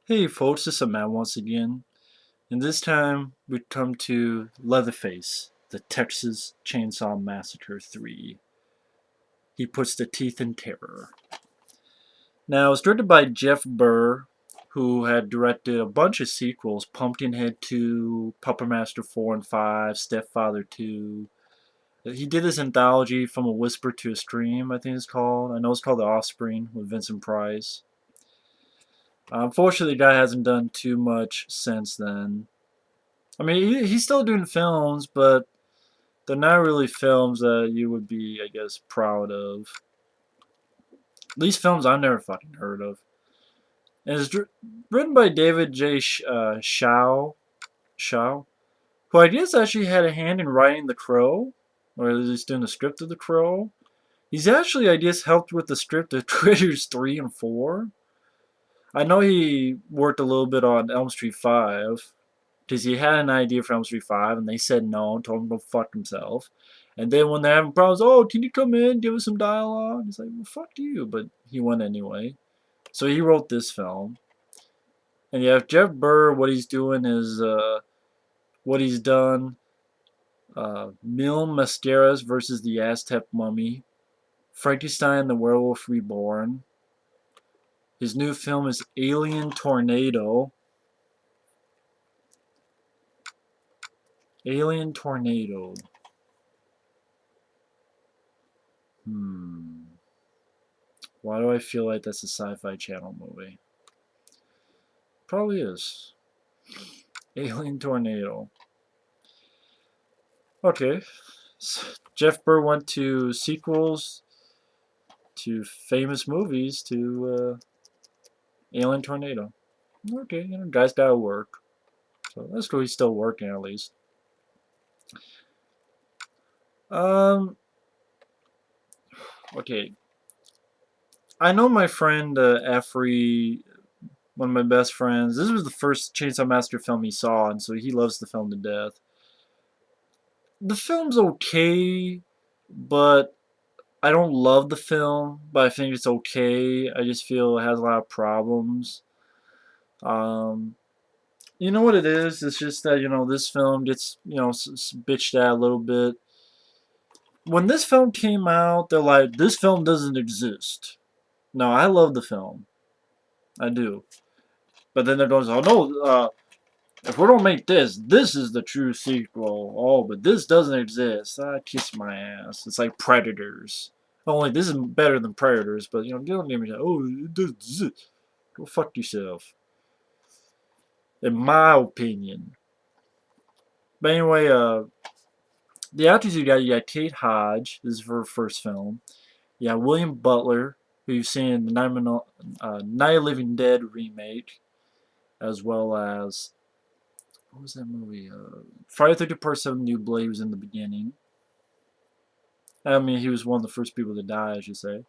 Hey folks, this is Matt once again, and this time we come to Leatherface, the Texas Chainsaw Massacre III. He puts the teeth in terror. Now, it was directed by Jeff Burr, who had directed a bunch of sequels, Pumpkinhead 2, Puppet Master 4 and 5, Stepfather 2. He did this anthology, From a Whisper to a Scream, I think it's called. I know it's called The Offspring, with Vincent Price. Unfortunately, the guy hasn't done too much since then. I mean, he's still doing films, but they're not really films that you would be, I guess, proud of. These films I've never fucking heard of. And it's written by David J. Shaw, who I guess actually had a hand in writing The Crow, or at least doing the script of The Crow. He's actually, I guess, helped with the script of Critters 3 and 4. I know he worked a little bit on Elm Street 5, because he had an idea for Elm Street 5, and they said no, and told him to go fuck himself. And then when they're having problems, oh, can you come in, give us some dialogue? He's like, well, fuck you, but he went anyway. So he wrote this film. And yeah, Jeff Burr, what he's doing is, what he's done, Mil Mascaras versus the Aztec Mummy, Frankenstein the Werewolf Reborn. His new film is Alien Tornado. Alien Tornado. Hmm. Why do I feel like that's a Sci-Fi Channel movie? Probably is. Alien Tornado. Okay. Jeff Burr went to sequels to famous movies to Alien Tornado. Okay, guy's gotta work. So that's cool. He's still working at least. Um. Okay. I know my friend Efrey, one of my best friends. This was the first Chainsaw Massacre film he saw, and so he loves the film to death. The film's okay, but I don't love the film, but I think it's okay. I just feel it has a lot of problems. Um, you know what it is? It's just that this film gets bitched at a little bit. When this film came out, they're like, this film doesn't exist. No, I love the film, I do. But then they're going, oh no, if we don't make this, this is the true sequel. Oh, but this doesn't exist. Ah, kiss my ass. It's like Predators. Only this is better than Predators, but don't get me like, oh, it does. Go fuck yourself. In my opinion. But anyway, the actors you got Kate Hodge. This is her first film. You got William Butler, who you've seen in the Night of Living Dead remake, as well as what was that movie? Friday the 13th Part 7 New Blade was in the beginning. I mean, he was one of the first people to die, I should say.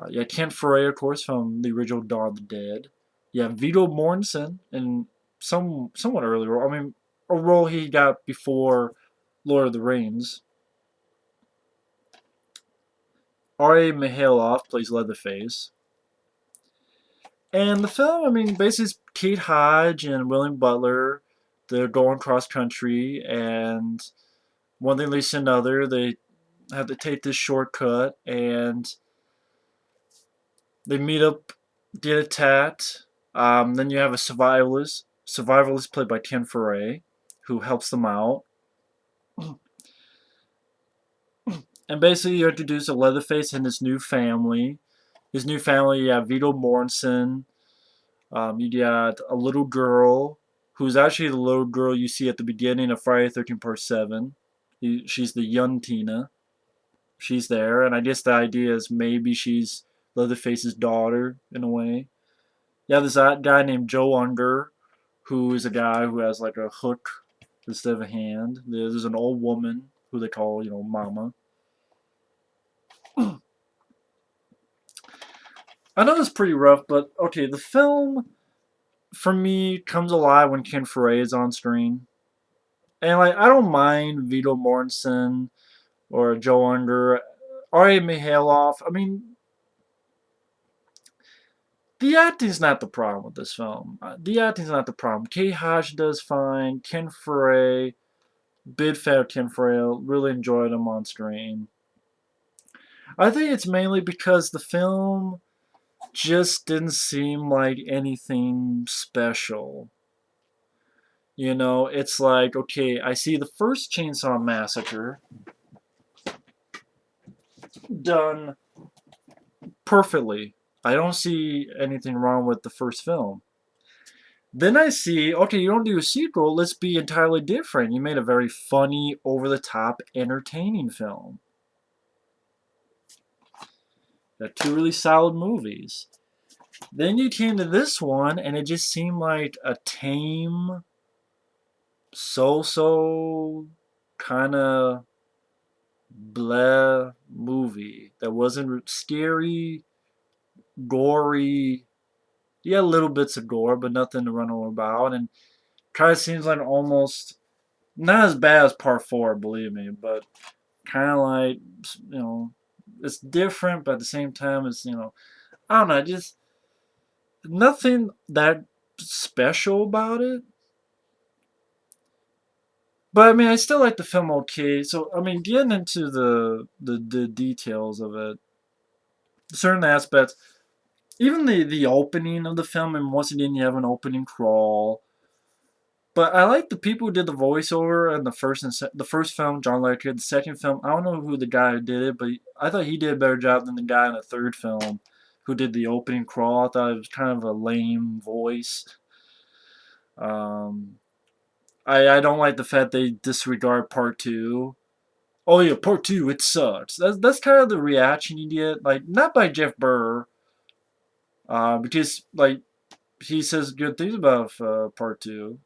Yeah, Ken Foree, of course, from the original Dawn of the Dead. Yeah, Viggo Mortensen in somewhat earlier. I mean, a role he got before Lord of the Rings. R.A. Mihailoff plays Leatherface. And the film, I mean, basically it's Kate Hodge and William Butler. They're going cross country, and one thing leads to another. They have to take this shortcut, and they meet up, get attacked. Then you have a survivalist played by Ken Foree, who helps them out. And basically, you introduce a Leatherface and his new family. His new family, you have Viggo Mortensen. You got a little girl, who's actually the little girl you see at the beginning of Friday the 13th Part 7. She's the young Tina. She's there, and I guess the idea is maybe she's Leatherface's daughter, in a way. You have this guy named Joe Unger, who is a guy who has like a hook instead of a hand. There's an old woman who they call, Mama. I know it's pretty rough, but okay, the film for me comes alive when Ken Foree is on screen, and like I don't mind Viggo Mortensen or Joe Unger, R.A. Mihailoff. I mean, The acting's not the problem with this film. The acting's not the problem. Kate Hodge does fine. Ken Foree, big fan of Ken Foree. Really enjoyed him on screen. I think it's mainly because the film just didn't seem like anything special. You know, it's like, okay, I see the first Chainsaw Massacre done perfectly. I don't see anything wrong with the first film. Then I see, okay, you don't do a sequel, let's be entirely different. You made a very funny, over the top, entertaining film. Got two really solid movies. Then you came to this one, and it just seemed like a tame, so kind of bleh movie that wasn't scary, gory. Yeah, little bits of gore, but nothing to run over about. And kind of seems like almost not as bad as part four, believe me, but kind of like, you know, it's different, but at the same time, it's, you know, I don't know, just nothing that special about it. But I mean, I still like the film okay. So I mean, getting into the details of it, certain aspects, even the opening of the film, and once again, you have an opening crawl. But I like the people who did the voiceover in the first the first film, John Lecter. The second film, I don't know who the guy who did it, but I thought he did a better job than the guy in the third film who did the opening crawl. I thought it was kind of a lame voice. Um, I don't like the fact they disregard part two. Oh yeah, part two, it sucks. That's kind of the reaction you get, like not by Jeff Burr, because like he says good things about part two,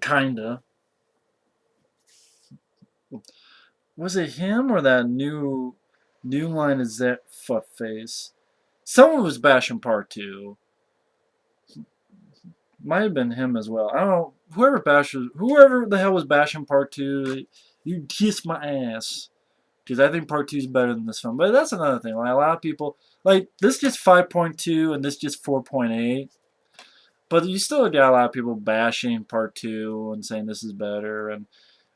kinda. Was it him or that new line is that fuck face? Someone was bashing part two. Might have been him as well. I don't know. Whoever the hell was bashing part two, you kiss my ass. Because I think part two is better than this film. But that's another thing. Like a lot of people, like this gets 5.2 and this gets 4.8. But you still got a lot of people bashing part two and saying this is better. And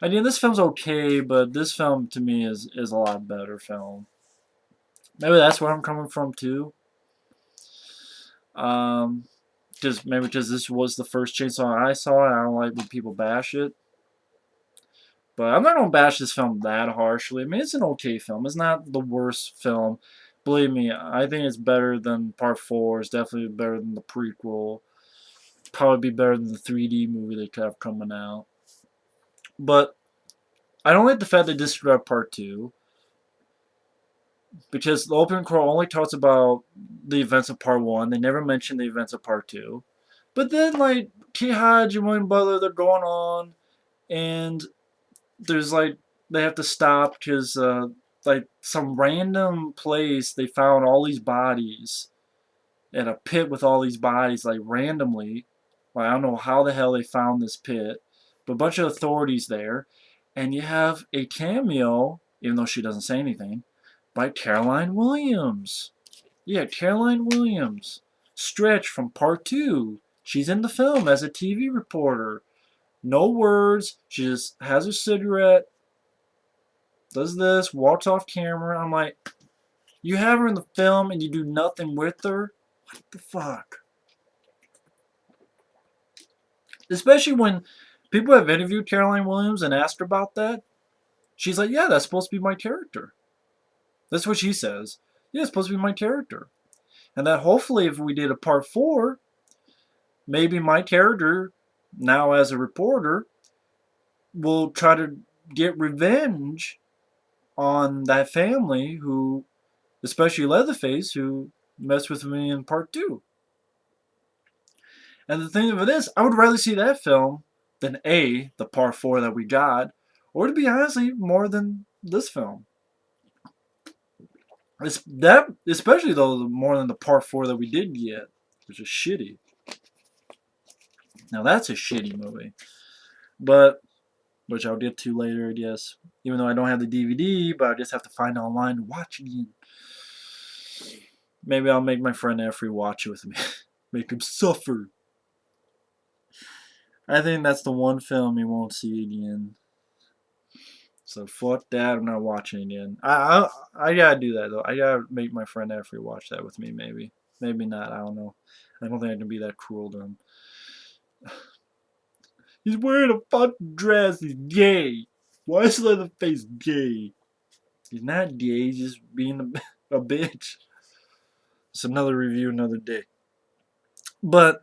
I mean, this film's okay, but this film to me is a lot better film. Maybe that's where I'm coming from too. Um, just maybe because this was the first chainsaw I saw, and I don't like when people bash it. But I'm not gonna bash this film that harshly. I mean, it's an okay film. It's not the worst film. Believe me, I think it's better than Part Four. It's definitely better than the prequel. Probably be better than the 3D movie they could have coming out. But I don't like the fact they disregard Part Two because the opening crawl only talks about the events of Part One. They never mention the events of Part Two. But then, like, Kate Hodge and William Butler, they're going on, and there's like they have to stop because like some random place they found all these bodies in a pit with all these bodies like randomly. Like, I don't know how the hell they found this pit, but a bunch of authorities there, and you have a cameo, even though she doesn't say anything, by Caroline Williams. Yeah, Caroline Williams. Stretch from part two. She's in the film as a TV reporter. No words. She just has a cigarette, does this, walks off camera. I'm like, you have her in the film and you do nothing with her? What the fuck? Especially when people have interviewed Caroline Williams and asked her about that. She's like, yeah, that's supposed to be my character. That's what she says. Yeah, it's supposed to be my character. And that hopefully, if we did a part four, maybe my character, now as a reporter, will try to get revenge on that family who, especially Leatherface, who messed with me in part two. And the thing of it is, I would rather see that film than A, the part four that we got, or to be honestly, more than this film. It's that, especially though, more than the part four that we did get, which is shitty. Now that's a shitty movie, but which I'll get to later, I guess. Even though I don't have the DVD, but I just have to find it online to watch again. Maybe I'll make my friend Effrey watch it with me. Make him suffer. I think that's the one film he won't see again. So fuck that. I'm not watching it again. I gotta do that though. I gotta make my friend Effrey watch that with me. Maybe not. I don't know. I don't think I can be that cruel to him. He's wearing a fucking dress. He's gay. Why is Leatherface gay? He's not gay. He's just being a bitch. It's another review, another day. But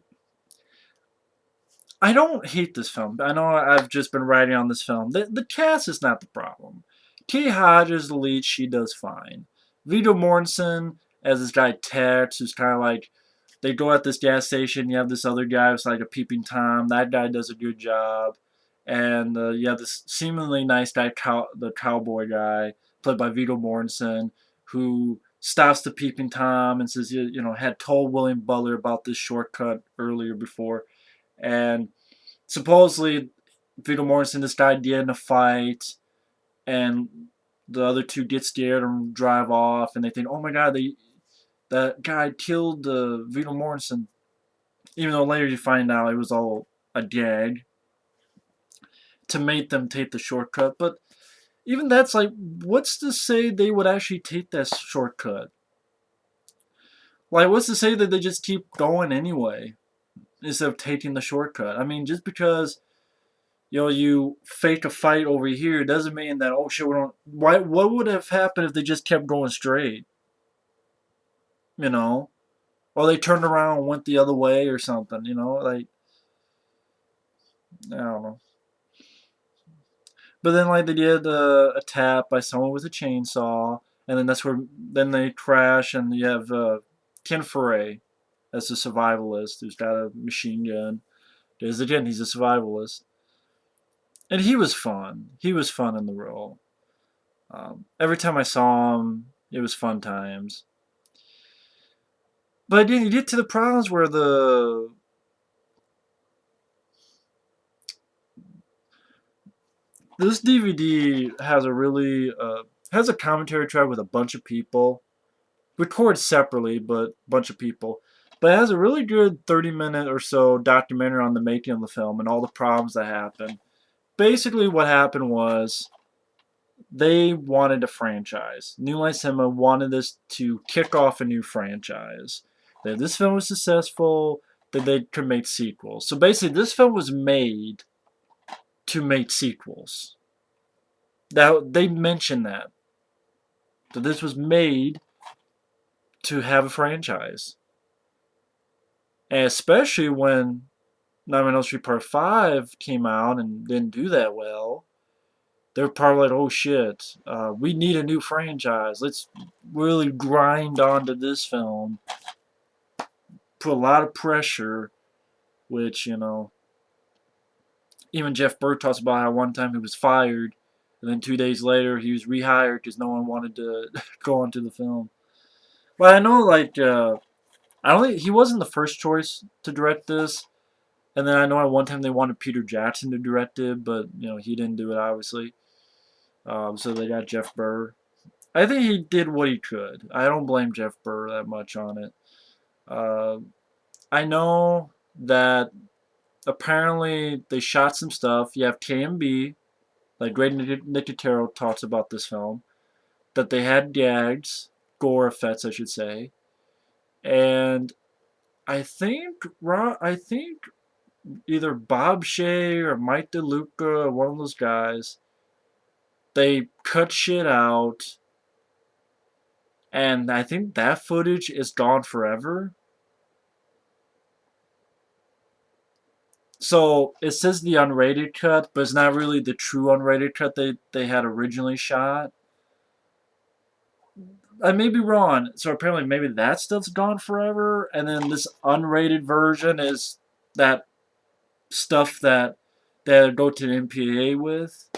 I don't hate this film. I know I've just been writing on this film. The cast is not the problem. Kate Hodge is the lead. She does fine. Viggo Mortensen as this guy Tex, who's kind of like, they go at this gas station. You have this other guy who's like a peeping Tom. That guy does a good job. And you have this seemingly nice guy, the cowboy guy, played by Viggo Mortensen, who stops the peeping Tom and says, had told William Butler about this shortcut earlier before. And supposedly, Viggo Mortensen, this guy get in a fight, and the other two get scared and drive off, and they think, oh my god, that guy killed Viggo Mortensen. Even though later you find out it was all a gag to make them take the shortcut. But even that's like, what's to say they would actually take that shortcut? Like, what's to say that they just keep going anyway instead of taking the shortcut? I mean, just because you fake a fight over here doesn't mean that, oh shit, we don't. Why? What would have happened if they just kept going straight? You know, or they turned around and went the other way or something. Like, I don't know. But then like they did a tap by someone with a chainsaw, and then that's where then they crash, and you have Ken Foree as a survivalist who's got a machine gun. Because again, he's a survivalist, and he was fun. He was fun in the role. Every time I saw him, it was fun times. But again, you get to the problems where this DVD has a really has a commentary track with a bunch of people, recorded separately, but a bunch of people. But it has a really good 30-minute or so documentary on the making of the film and all the problems that happened. Basically, what happened was they wanted a franchise. New Line Cinema wanted this to kick off a new franchise. That if this film was successful, that they could make sequels. So basically, this film was made to make sequels. Now, they mentioned that this was made to have a franchise. And especially when Nightmare on Elm Street Part 5 came out and didn't do that well, they're probably like, oh shit, we need a new franchise. Let's really grind onto this film. Put a lot of pressure, which, even Jeff Burr talks about how one time he was fired, and then 2 days later he was rehired because no one wanted to go onto the film. But I know, like, I don't think he wasn't the first choice to direct this. And then I know at one time they wanted Peter Jackson to direct it, but he didn't do it obviously. So they got Jeff Burr. I think he did what he could. I don't blame Jeff Burr that much on it. Uh, I know that apparently they shot some stuff. You have KMB, like Great Nicotero talks about this film, that they had gags, gore effects, I should say, and I think either Bob Shea or Mike DeLuca or one of those guys, they cut shit out, and I think that footage is gone forever. So it says the unrated cut, but it's not really the true unrated cut they had originally shot. I may be wrong. So apparently maybe that stuff's gone forever, and then this unrated version is that stuff that they go to the MPAA with.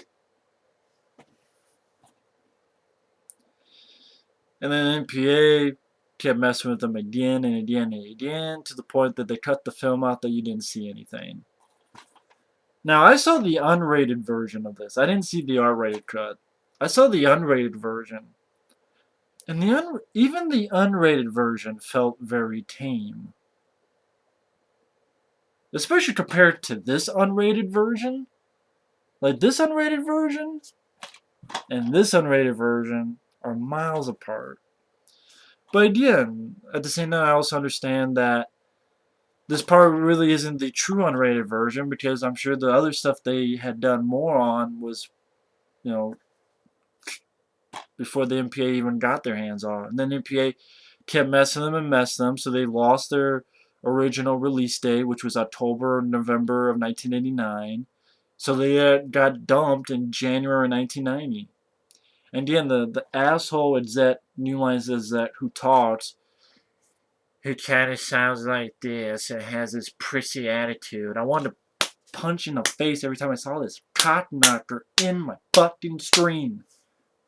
And then MPA kept messing with them again and again and again to the point that they cut the film out that you didn't see anything. Now, I saw the unrated version of this. I didn't see the R-rated cut. I saw the unrated version. And even the unrated version felt very tame. Especially compared to this unrated version. Like, this unrated version and this unrated version are miles apart. But again, at the same time, I also understand that this part really isn't the true unrated version, because I'm sure the other stuff they had done more on was, you know, before the MPAA even got their hands on it. And then the MPAA kept messing them and messing them, so they lost their original release date, which was October, November of 1989. So they got dumped in January 1990. And again, the asshole exec, New Lines exec, who talks, who kind of sounds like this and has this prissy attitude. I wanted to punch in the face every time I saw this cock knocker in my fucking screen.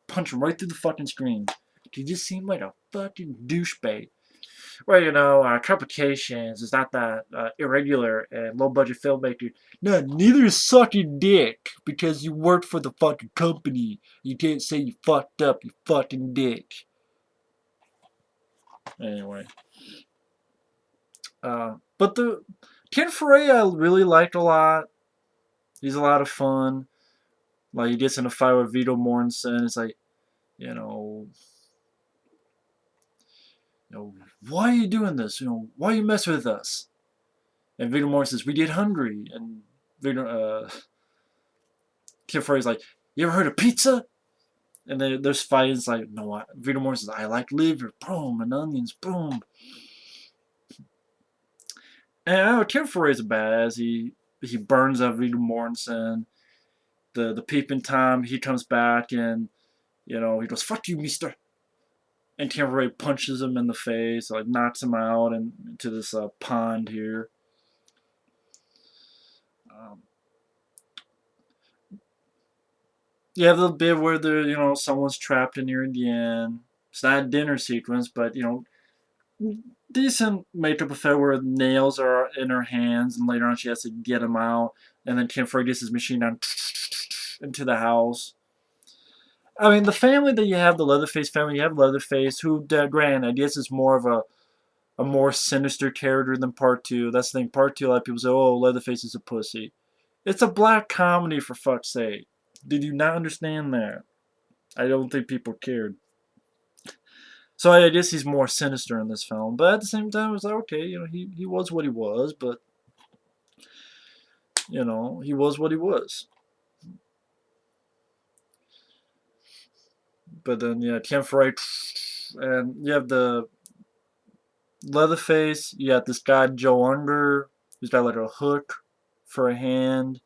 Punch him right through the fucking screen. He just seemed like a fucking douchebag. Well, complications is not that irregular and low-budget filmmaker. No, neither is sucking dick, because you worked for the fucking company. You can't say you fucked up, you fucking dick. Anyway. But the Ken Foree I really liked a lot. He's a lot of fun. Like, he gets in a fight with Viggo Mortensen. It's like, you know, why are you doing this? Why are you messing with us? And Viggo Mortensen says, we get hungry. And Ken Foree's like, you ever heard of pizza? And then there's fighting. It's like, no, Viggo Mortensen says, I like liver, boom, and onions, boom. And I know Ken Foree's a badass. He burns up Viggo Mortensen. The peeping Tom, he comes back and, he goes, fuck you, mister. And Ken Foree punches him in the face, like knocks him out and into this pond here. Um, you have the bit where someone's trapped in here again. It's not a dinner sequence, but decent makeup effect where nails are in her hands, and later on she has to get them out, and then Ken Foree gets his machine gun into the house. I mean, the family that you have, the Leatherface family, you have Leatherface, who, granted, I guess is more of a more sinister character than Part 2. That's the thing. Part 2, a lot of people say, oh, Leatherface is a pussy. It's a black comedy, for fuck's sake. Did you not understand that? I don't think people cared. So I guess he's more sinister in this film. But at the same time, it's like, okay, he was what he was, but, he was what he was. But then, yeah, Ken Foree, and you have the Leatherface, you got this guy, Joe Unger, who's got like a hook for a hand.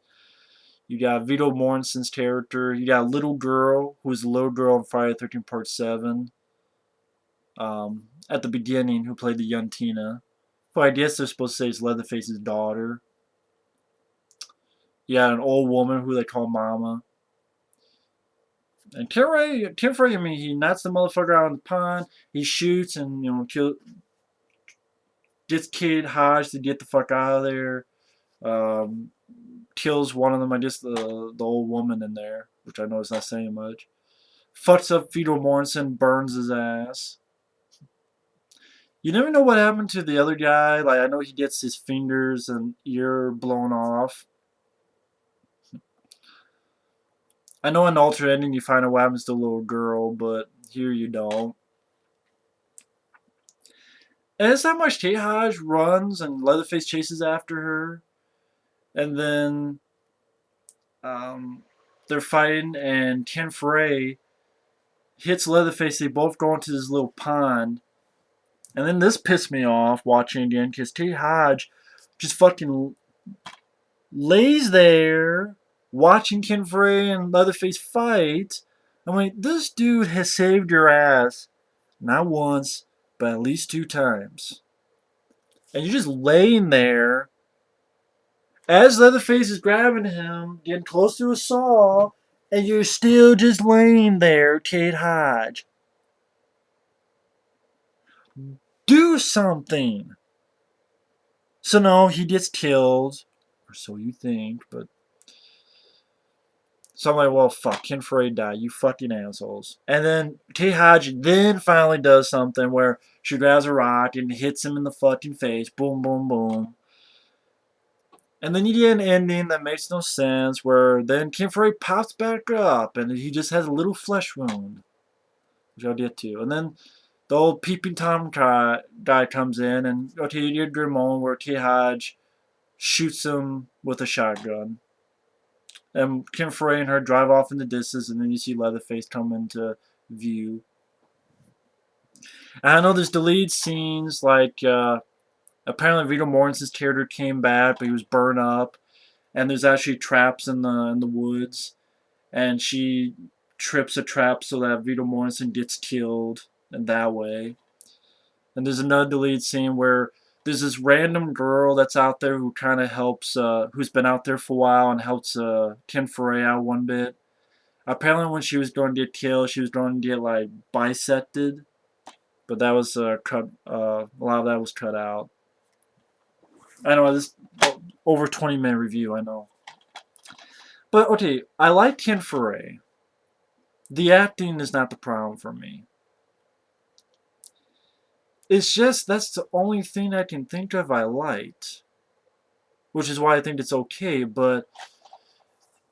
You got Viggo Mortensen's character. You got a little girl, who was the little girl in Friday the 13th Part 7. At the beginning, who played the young Tina. Who I guess they're supposed to say is Leatherface's daughter. You got an old woman who they call Mama. And Ken Foree, I mean, he knocks the motherfucker out in the pond. He shoots and, gets Kate Hodge to get the fuck out of there. Kills one of them, I guess the old woman in there, which I know is not saying much. Fucks up Viggo Mortensen, burns his ass. You never know what happened to the other guy. Like, I know he gets his fingers and ear blown off. I know in the alternate ending you find out what happens to the little girl, but here you don't. And it's not much. Kate Hodge runs and Leatherface chases after her. And then they're fighting, and Ken Foree hits Leatherface. They both go into this little pond. And then this pissed me off watching again, because Kate Hodge just fucking lays there watching Ken Foree and Leatherface fight. I'm like, this dude has saved your ass not once, but at least 2 times. And you're just laying there as Leatherface is grabbing him, getting close to a saw, and you're still just laying there, Kate Hodge. Do something. So no, he gets killed, or so you think, but So I'm like, well, fuck, Ken Foree died, you fucking assholes. And then Kate Hodge then finally does something where she grabs a rock and hits him in the fucking face. Boom, boom, boom. And then you get an ending that makes no sense where then Ken Foree pops back up and he just has a little flesh wound, which I'll get to. And then the old peeping Tom guy comes in and, okay, you get your moment where Kate Hodge shoots him with a shotgun. And Kim Foree and her drive off in the distance, and then you see Leatherface come into view. And I know there's deleted scenes, like apparently Viggo Mortensen's character came back, but he was burned up. And there's actually traps in the woods, and she trips a trap so that Viggo Mortensen gets killed in that way. And there's another deleted scene where there's this random girl that's out there who kind of helps, who's been out there for a while and helps Ken Foree out one bit. Apparently, when she was going to get killed, she was going to get like bisected, but that was cut. A lot of that was cut out. I know this over 20-minute review. I know, but okay, I like Ken Foree. The acting is not the problem for me. It's just that's the only thing I can think of I liked, which is why I think it's okay. But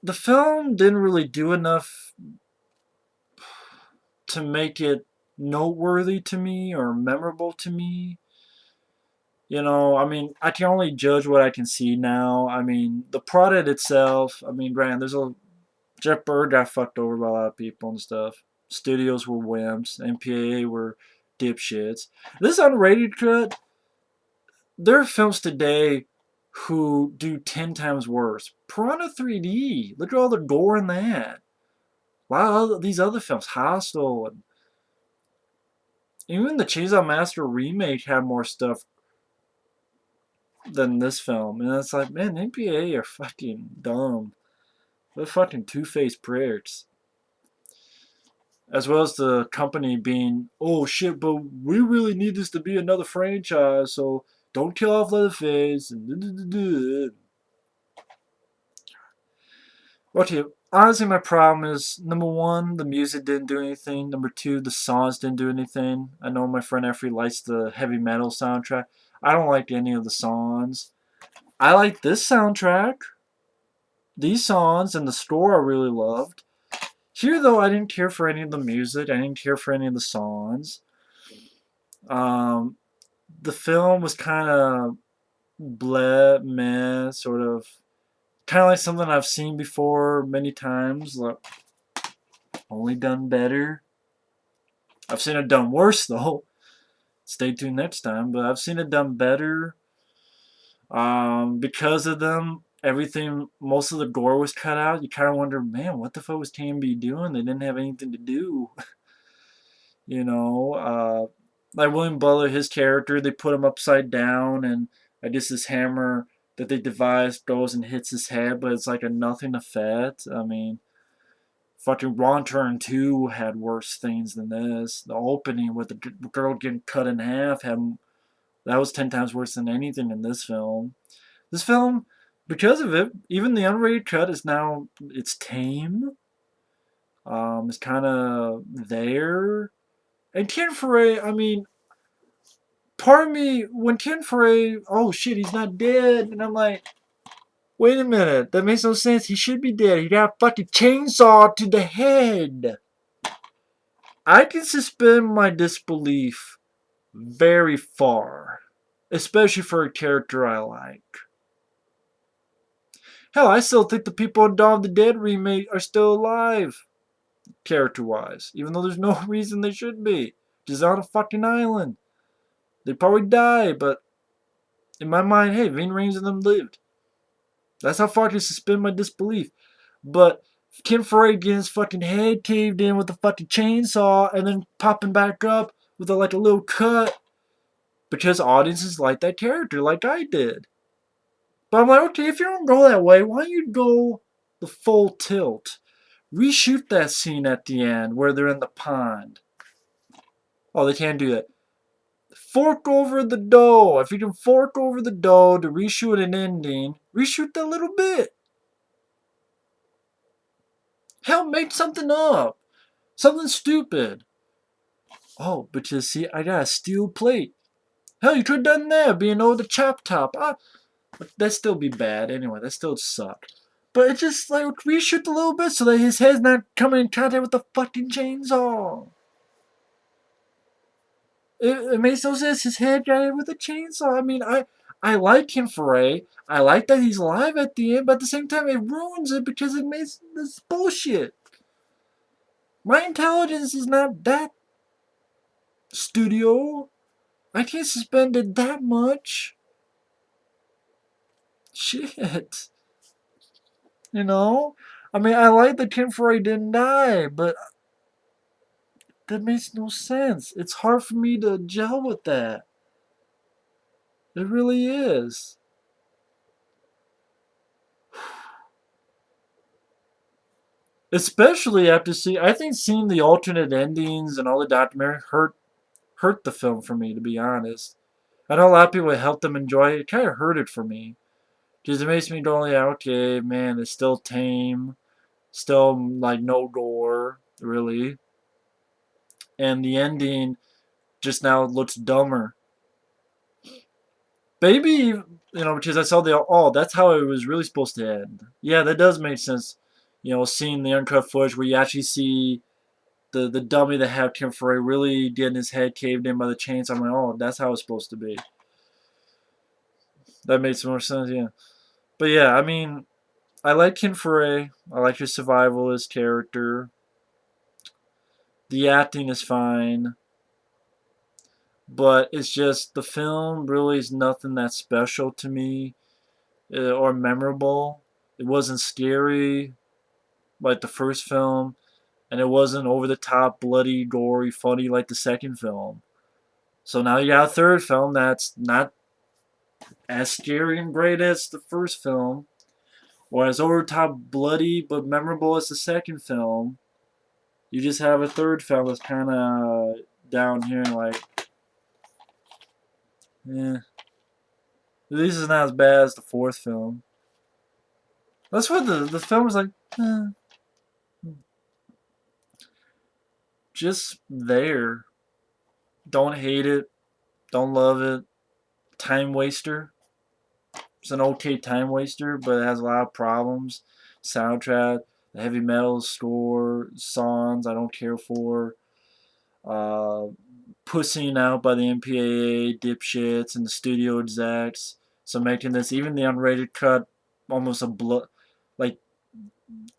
the film didn't really do enough to make it noteworthy to me or memorable to me. You know, I mean, I can only judge what I can see now. I mean, the product itself, I mean, granted, there's a Jeff Burr got fucked over by a lot of people and stuff. Studios were wimps. MPAA were dipshits. This unrated cut, there are films today who do 10 times worse. Piranha 3D, look at all the gore in that. A lot of these other films, Hostel, and even the Chainsaw Massacre remake had more stuff than this film. And it's like, man, MPAA are fucking dumb. They're fucking two-faced pricks. As well as the company being, oh shit, but we really need this to be another franchise, so don't kill off Leatherface. And okay, honestly, my problem is number one, the music didn't do anything. Number two, the songs didn't do anything. I know my friend Effie likes the heavy metal soundtrack. I don't like any of the songs. I like this soundtrack. These songs and the score I really loved. Here, though, I didn't care for any of the music. I didn't care for any of the songs. Um, the film was kind of bleh, meh, sort of. Kind of like something I've seen before many times. Like, only done better. I've seen it done worse, though. Stay tuned next time. But I've seen it done better. Because of them, everything, most of the gore was cut out. You kind of wonder, man, what the fuck was TMB doing? They didn't have anything to do. You know, like William Butler, his character, they put him upside down, and I guess this hammer that they devised goes and hits his head, but it's like a nothing effect. I mean, fucking Wrong Turn 2 had worse things than this. The opening with the girl getting cut in half that was 10 times worse than anything in this film. This film, because of it, even the unrated cut is now, it's tame. It's kind of there. And Ken Foree, I mean, part of me, when Ken Foree, oh shit, he's not dead. And I'm like, wait a minute, that makes no sense. He should be dead. He got a fucking chainsaw to the head. I can suspend my disbelief very far, especially for a character I like. Hell, I still think the people in Dawn of the Dead remake are still alive, character-wise, even though there's no reason they should be. Just on a fucking island. They probably die, but in my mind, hey, Ving Rhames and them lived. That's how far I can suspend my disbelief. But Ken Foree getting his fucking head caved in with a fucking chainsaw and then popping back up with like a little cut because audiences like that character like I did. But I'm like, okay, if you don't go that way, why don't you go the full tilt? Reshoot that scene at the end where they're in the pond. Oh, they can't do that. Fork over the dough. If you can fork over the dough to reshoot an ending, reshoot that little bit. Hell, make something up. Something stupid. Oh, but you see, I got a steel plate. Hell, you could have done that, being over the chop top. That'd still be bad anyway. That still suck. But it's just like reshoot a little bit so that his head's not coming in contact with the fucking chainsaw. It makes no sense. His head got hit with a chainsaw. I mean, I like him, Foree. I like that he's alive at the end, but at the same time, it ruins it because it makes this bullshit. My intelligence is not that studio. I can't suspend it that much. Shit. You know? I mean, I like that Tim Foree didn't die, but that makes no sense. It's hard for me to gel with that. It really is. Especially after I think seeing the alternate endings and all the documentary hurt the film for me, to be honest. I know a lot of people helped them enjoy it. It kind of hurt it for me. Because it makes me go, yeah, okay, man, it's still tame. Still, like, no gore, really. And the ending just now looks dumber. Maybe, because I saw that's how it was really supposed to end. Yeah, that does make sense. Seeing the uncut footage where you actually see the dummy that had Tim Foree really getting his head caved in by the chains. I'm like, oh, that's how it's supposed to be. That makes more sense, yeah. But yeah, I mean, I like Tim Foree. I like his survivalist character. The acting is fine. But it's just the film really is nothing that special to me or memorable. It wasn't scary like the first film, and it wasn't over the top, bloody, gory, funny like the second film. So now you got a third film that's not as scary and great as the first film, or as over the top, bloody, but memorable as the second film. You just have a third film that's kind of down here, like, eh. At least it's not as bad as the fourth film. That's what the film is like. Eh, just there. Don't hate it. Don't love it. Time waster. It's an okay time waster, but it has a lot of problems. Soundtrack, the heavy metal score, songs I don't care for. Uh, Pussying out by the MPAA dipshits and the studio execs. So making this, even the unrated cut, almost like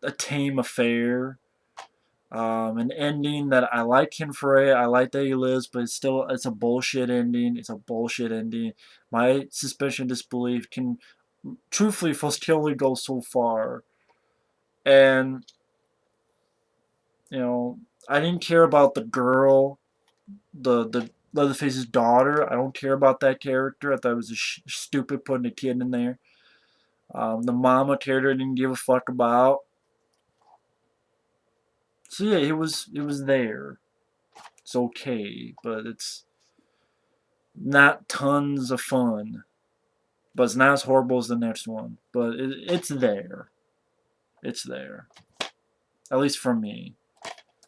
a tame affair. An ending that I like him for it. I like that he lives, but it's a bullshit ending. It's a bullshit ending. My suspension of disbelief can truthfully only go so far. And I didn't care about the girl, the Leatherface's daughter. I don't care about that character. I thought it was stupid putting a kid in there. The mama character I didn't give a fuck about. So yeah, it was there. It's okay, but it's not tons of fun. But it's not as horrible as the next one. But it's there. It's there. At least for me.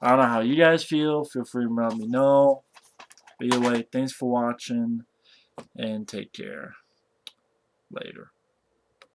I don't know how you guys feel. Feel free to let me know. But either way, thanks for watching. And take care. Later.